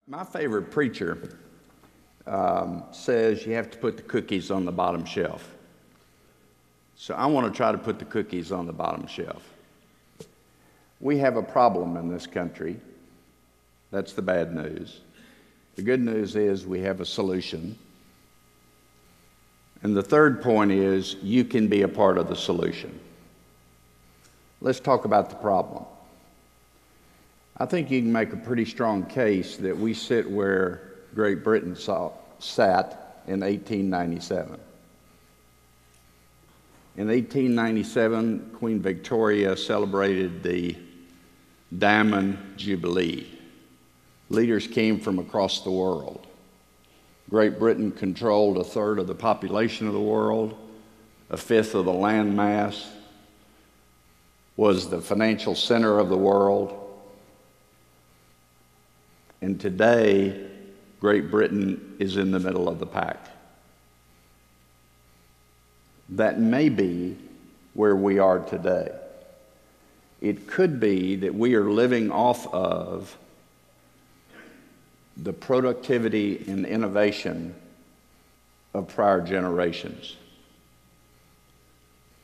My favorite preacher says you have to put the cookies on the bottom shelf. So I want to try to put the cookies on the bottom shelf. We have a problem in this country. That's the bad news. The good news is we have a solution. And the third point is you can be a part of the solution. Let's talk about the problem. I think you can make a pretty strong case that we sit where Great Britain sat in 1897. In 1897, Queen Victoria celebrated the Diamond Jubilee. Leaders came from across the world. Great Britain controlled 1/3 of the population of the world, 1/5 of the land mass, was the financial center of the world. And today, Great Britain is in the middle of the pack. That may be where we are today. It could be that we are living off of the productivity and innovation of prior generations.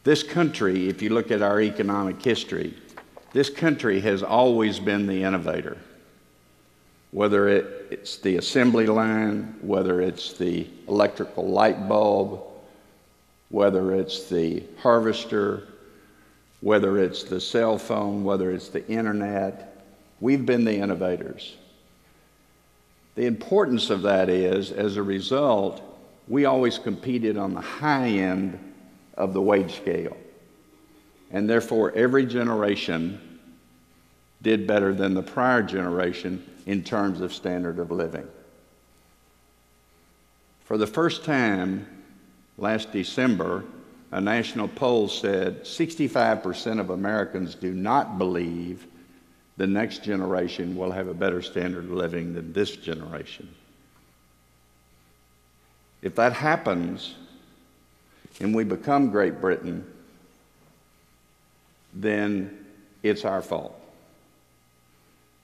This country, if you look at our economic history, this country has always been the innovator. Whether it's the assembly line, whether it's the electrical light bulb, whether it's the harvester, whether it's the cell phone, whether it's the internet, we've been the innovators. The importance of that is, as a result, we always competed on the high end of the wage scale. And therefore, every generation did better than the prior generation in terms of standard of living. For the first time, last December, a national poll said 65% of Americans do not believe the next generation will have a better standard of living than this generation. If that happens, and we become Great Britain, then it's our fault,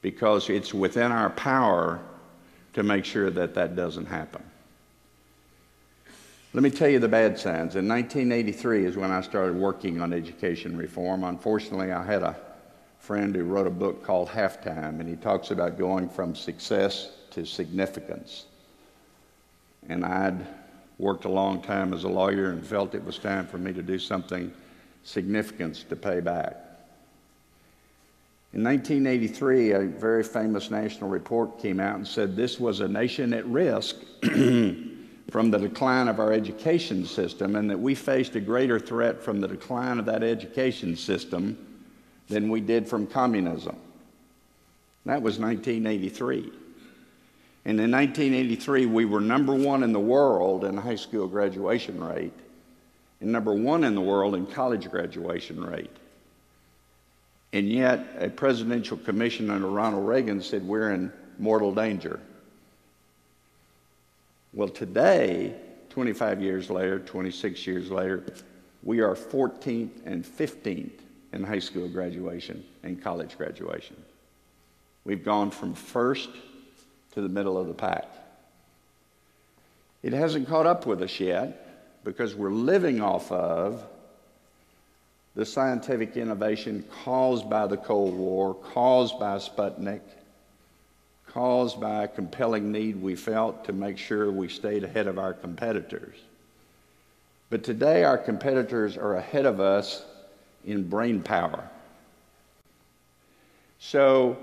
because it's within our power to make sure that that doesn't happen. Let me tell you the bad signs. In 1983 is when I started working on education reform. Unfortunately, I had a friend who wrote a book called Halftime, and he talks about going from success to significance. And I'd worked a long time as a lawyer and felt it was time for me to do something significant to pay back. In 1983, a very famous national report came out and said this was a nation at risk from the decline of our education system, and that we faced a greater threat from the decline of that education system than we did from communism. That was 1983. And in 1983, we were #1 in the world in high school graduation rate, and #1 in the world in college graduation rate. And yet, a presidential commission under Ronald Reagan said we're in mortal danger. Well, today, 25 years later, 26 years later, we are 14th and 15th in high school graduation and college graduation. We've gone from first to the middle of the pack. It hasn't caught up with us yet because we're living off of the scientific innovation caused by the Cold War, caused by Sputnik, caused by a compelling need we felt to make sure we stayed ahead of our competitors. But today our competitors are ahead of us in brain power. So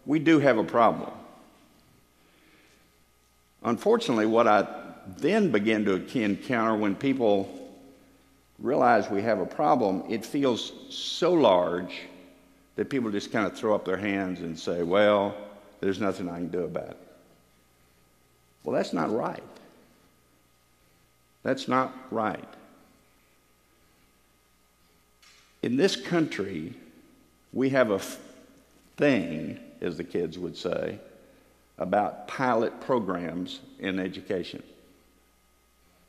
we do have a problem. Unfortunately, what I then began to encounter when people realize we have a problem, it feels so large that people just kind of throw up their hands and say, well, there's nothing I can do about it. Well, that's not right. That's not right. In this country, we have a thing, as the kids would say, about pilot programs in education.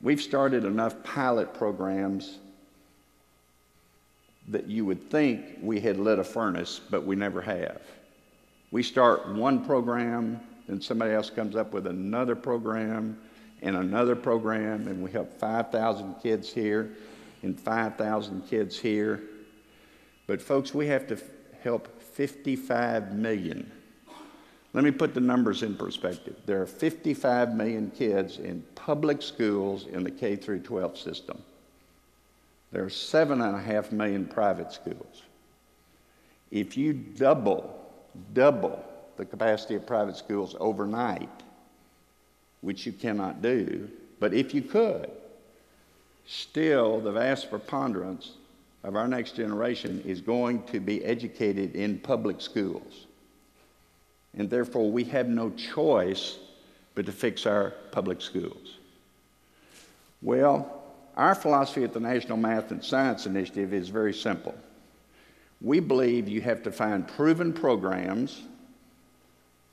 We've started enough pilot programs that you would think we had lit a furnace, but we never have. We start one program, then somebody else comes up with another program, and we help 5,000 kids here and 5,000 kids here. But folks, we have to help 55 million. Let me put the numbers in perspective. There are 55 million kids in public schools in the K through 12 system. There are 7.5 million private schools. If you double the capacity of private schools overnight, which you cannot do, but if you could, still the vast preponderance of our next generation is going to be educated in public schools. And therefore, we have no choice but to fix our public schools. Well, our philosophy at the National Math and Science Initiative is very simple. We believe you have to find proven programs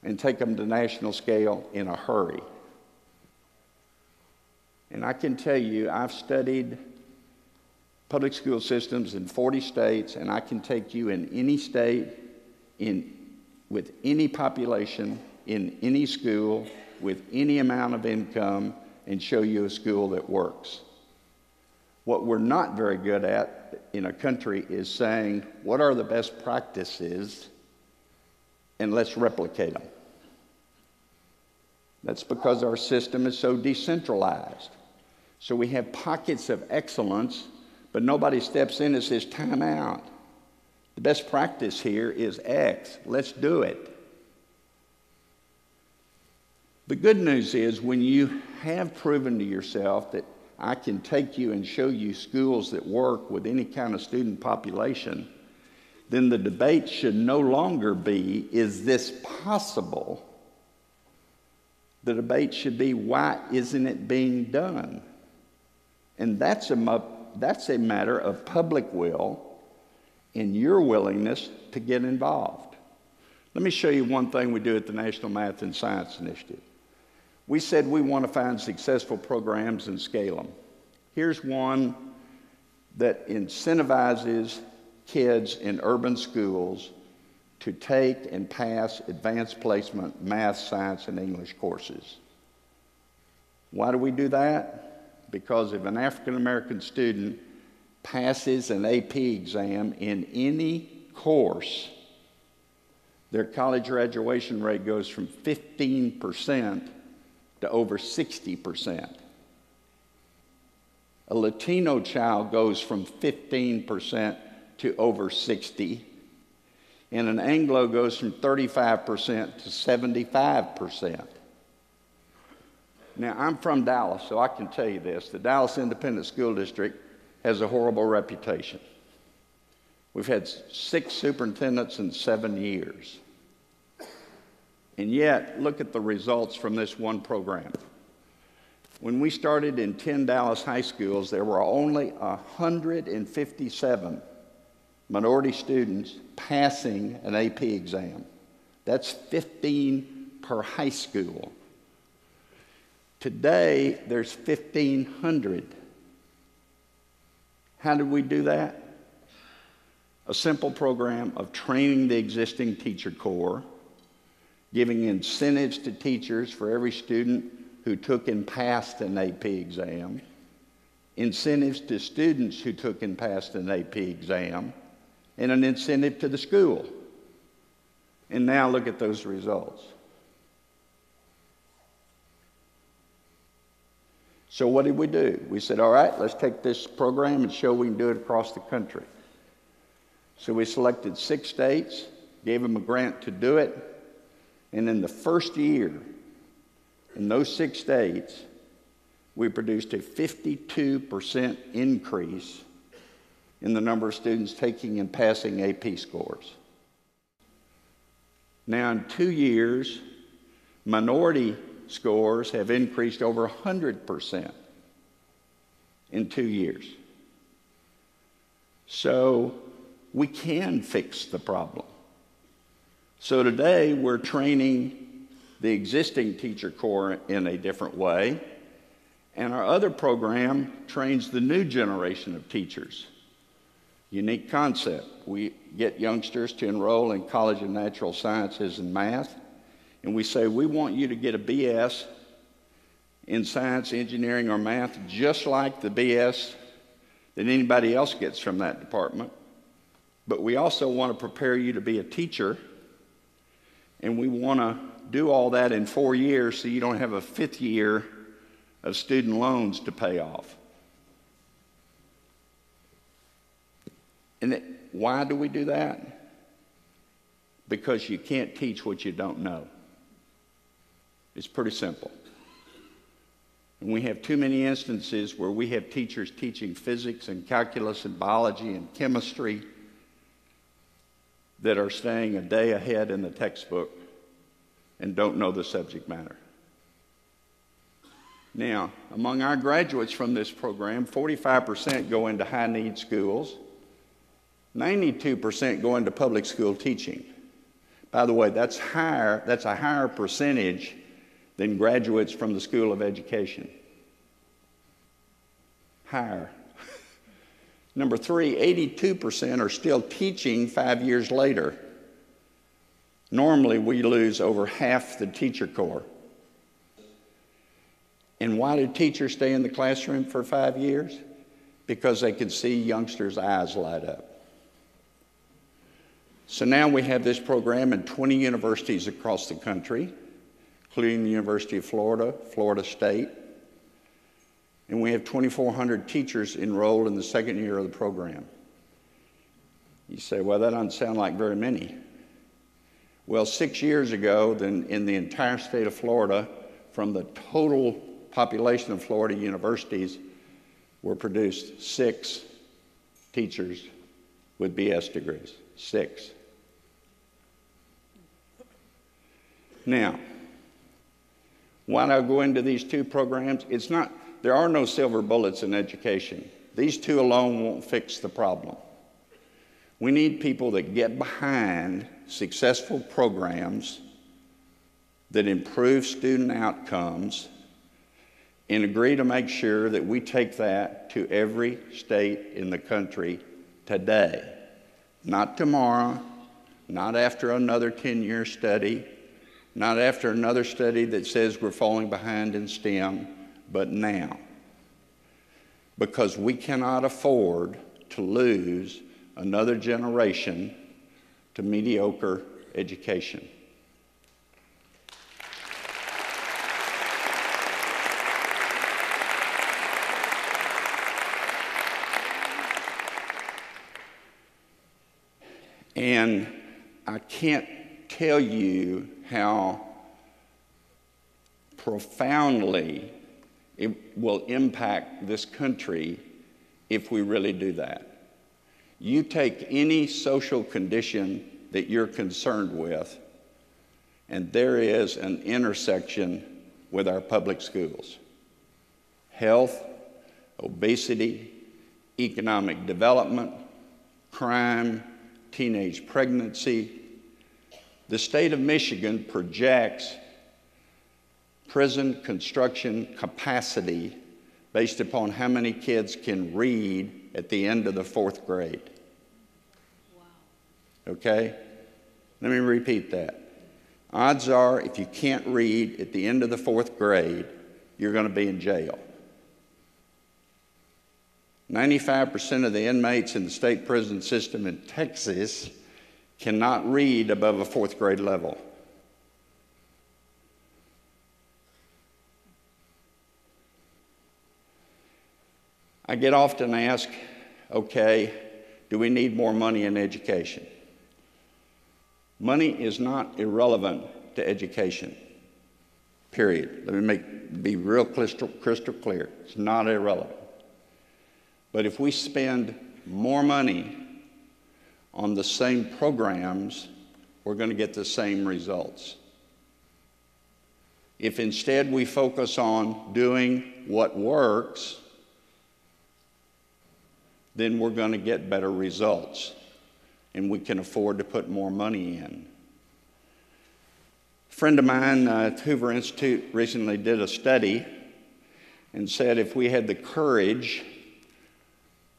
and take them to national scale in a hurry. And I can tell you, I've studied public school systems in 40 states, and I can take you in any state, with any population, in any school, with any amount of income, and show you a school that works. What we're not very good at in a country is saying, what are the best practices, and let's replicate them. That's because our system is so decentralized. So we have pockets of excellence, but nobody steps in and says, time out. The best practice here is X. Let's do it. The good news is when you have proven to yourself that I can take you and show you schools that work with any kind of student population, then the debate should no longer be, is this possible? The debate should be, why isn't it being done? And that's a matter of public will and your willingness to get involved. Let me show you one thing we do at the National Math and Science Initiative. We said we want to find successful programs and scale them. Here's one that incentivizes kids in urban schools to take and pass advanced placement math, science, and English courses. Why do we do that? Because if an African American student passes an AP exam in any course, their college graduation rate goes from 15% to over 60%. A Latino child goes from 15% to over 60%, and an Anglo goes from 35% to 75%. Now, I'm from Dallas, so I can tell you this. The Dallas Independent School District has a horrible reputation. We've had 6 superintendents in 7 years. And yet, look at the results from this one program. When we started in 10 Dallas high schools, there were only 157 minority students passing an AP exam. That's 15 per high school. Today, there's 1,500. How did we do that? A simple program of training the existing teacher corps, giving incentives to teachers for every student who took and passed an AP exam, incentives to students who took and passed an AP exam, and an incentive to the school. And now look at those results. So what did we do? We said, all right, let's take this program and show we can do it across the country. So we selected 6 states, gave them a grant to do it, and in the first year, in those 6 states, we produced a 52% increase in the number of students taking and passing AP scores. Now, in 2 years, minority scores have increased over 100% in 2 years. So we can fix the problem. So today we're training the existing teacher corps in a different way, and our other program trains the new generation of teachers. Unique concept. We get youngsters to enroll in College of Natural Sciences and Math, and we say, we want you to get a BS in science, engineering, or math, just like the BS that anybody else gets from that department. But we also want to prepare you to be a teacher, and we want to do all that in 4 years so you don't have a 5th year of student loans to pay off. And why do we do that? Because you can't teach what you don't know. It's pretty simple. And we have too many instances where we have teachers teaching physics and calculus and biology and chemistry that are staying a day ahead in the textbook and don't know the subject matter. Now, among our graduates from this program, 45% go into high-need schools. 92% go into public school teaching. By the way, that's a higher percentage than graduates from the School of Education. Higher. Number 3, 82% are still teaching 5 years later. Normally, we lose over half the teacher corps. And why do teachers stay in the classroom for 5 years? Because they can see youngsters' eyes light up. So now we have this program in 20 universities across the country, including the University of Florida, Florida State. And we have 2,400 teachers enrolled in the 2nd year of the program. You say, well, that doesn't sound like very many. Well, 6 years ago, in the entire state of Florida, from the total population of Florida universities, were produced 6 teachers with BS degrees. 6. Now, why do I go into these 2 programs? There are no silver bullets in education. These 2 alone won't fix the problem. We need people that get behind successful programs that improve student outcomes and agree to make sure that we take that to every state in the country today. Not tomorrow, not after another 10-year study, not after another study that says we're falling behind in STEM, but now. Because we cannot afford to lose another generation to mediocre education. And I can't tell you how profoundly it will impact this country if we really do that. You take any social condition that you're concerned with, and there is an intersection with our public schools. Health, obesity, economic development, crime, teenage pregnancy. The state of Michigan projects prison construction capacity based upon how many kids can read at the end of the 4th grade. Wow. Okay? Let me repeat that. Odds are, if you can't read at the end of the 4th grade, you're going to be in jail. 95% of the inmates in the state prison system in Texas cannot read above a 4th grade level. I get often asked, okay, do we need more money in education? Money is not irrelevant to education, period. Let me be real crystal clear. It's not irrelevant. But if we spend more money on the same programs, we're going to get the same results. If instead we focus on doing what works, then we're going to get better results, and we can afford to put more money in. A friend of mine at Hoover Institute recently did a study and said if we had the courage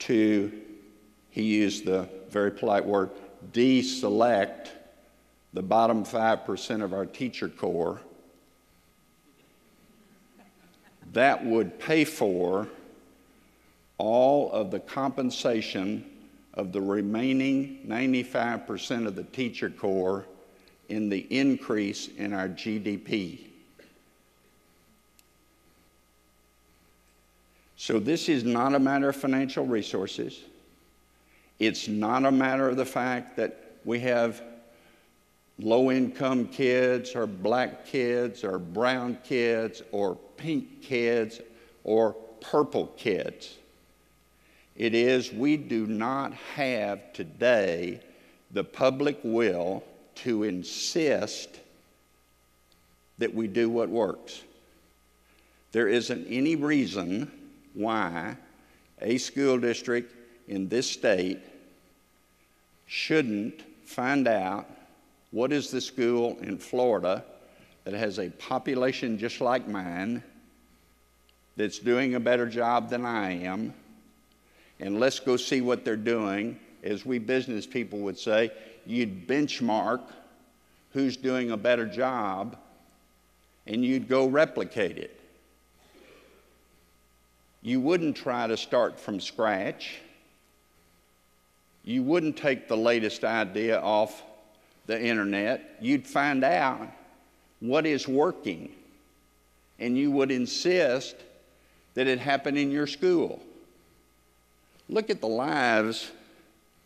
to, he used the very polite word, deselect the bottom 5% of our teacher corps, that would pay for all of the compensation of the remaining 95% of the teacher corps in the increase in our GDP. So this is not a matter of financial resources. It's not a matter of the fact that we have low-income kids or black kids or brown kids or pink kids or purple kids. It is we do not have today the public will to insist that we do what works. There isn't any reason why a school district in this state shouldn't find out what is the school in Florida that has a population just like mine that's doing a better job than I am, and let's go see what they're doing. As we business people would say, you'd benchmark who's doing a better job and you'd go replicate it. You wouldn't try to start from scratch. You wouldn't take the latest idea off the internet. You'd find out what is working, and you would insist that it happen in your school. Look at the lives.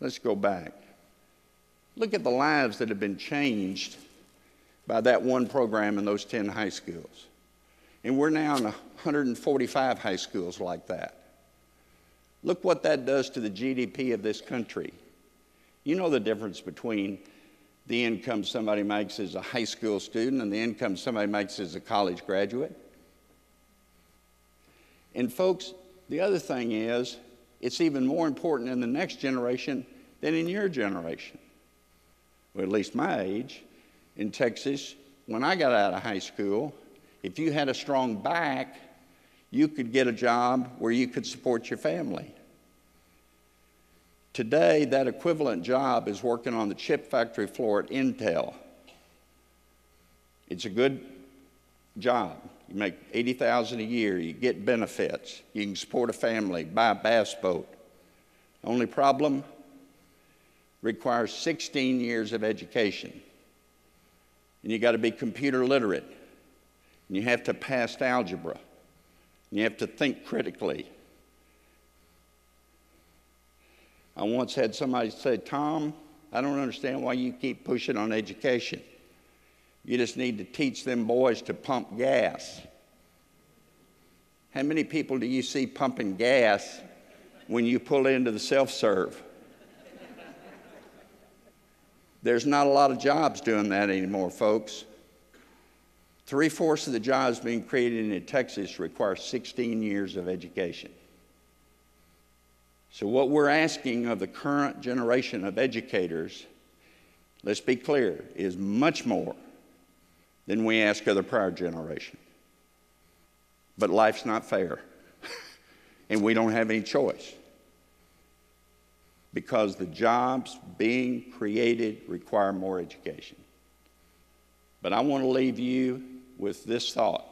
Let's go back. Look at the lives that have been changed by that one program in those 10 high schools. And we're now in 145 high schools like that. Look what that does to the GDP of this country. You know the difference between the income somebody makes as a high school student and the income somebody makes as a college graduate. And folks, the other thing is, it's even more important in the next generation than in your generation. Well, at least my age. In Texas, when I got out of high school, if you had a strong back, you could get a job where you could support your family. Today, that equivalent job is working on the chip factory floor at Intel. It's a good job. You make $80,000 a year, you get benefits, you can support a family, buy a bass boat. Only problem, requires 16 years of education. And you got to be computer literate. And you have to pass algebra. And you have to think critically. I once had somebody say, Tom, I don't understand why you keep pushing on education. You just need to teach them boys to pump gas. How many people do you see pumping gas when you pull into the self-serve? There's not a lot of jobs doing that anymore, folks. 3/4 of the jobs being created in Texas require 16 years of education. So what we're asking of the current generation of educators, let's be clear, is much more than we ask of the prior generation. But life's not fair, and we don't have any choice, because the jobs being created require more education. But I want to leave you with this thought.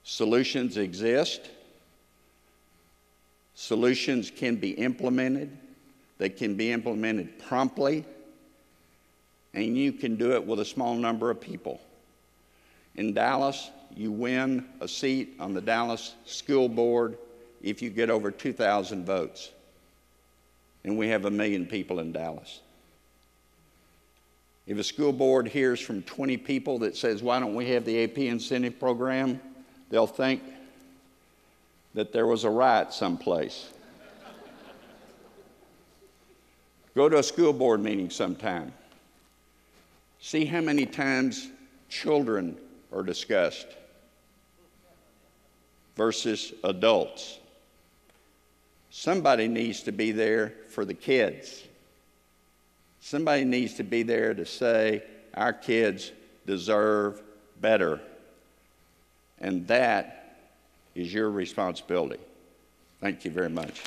Solutions exist. Solutions can be implemented. They can be implemented promptly, and you can do it with a small number of people. In Dallas, you win a seat on the Dallas School Board if you get over 2,000 votes. And we have 1 million people in Dallas. If a school board hears from 20 people that says, why don't we have the AP incentive program, they'll think that there was a riot someplace. Go to a school board meeting sometime. See how many times children are discussed versus adults. Somebody needs to be there for the kids. Somebody needs to be there to say, our kids deserve better. And that is your responsibility. Thank you very much.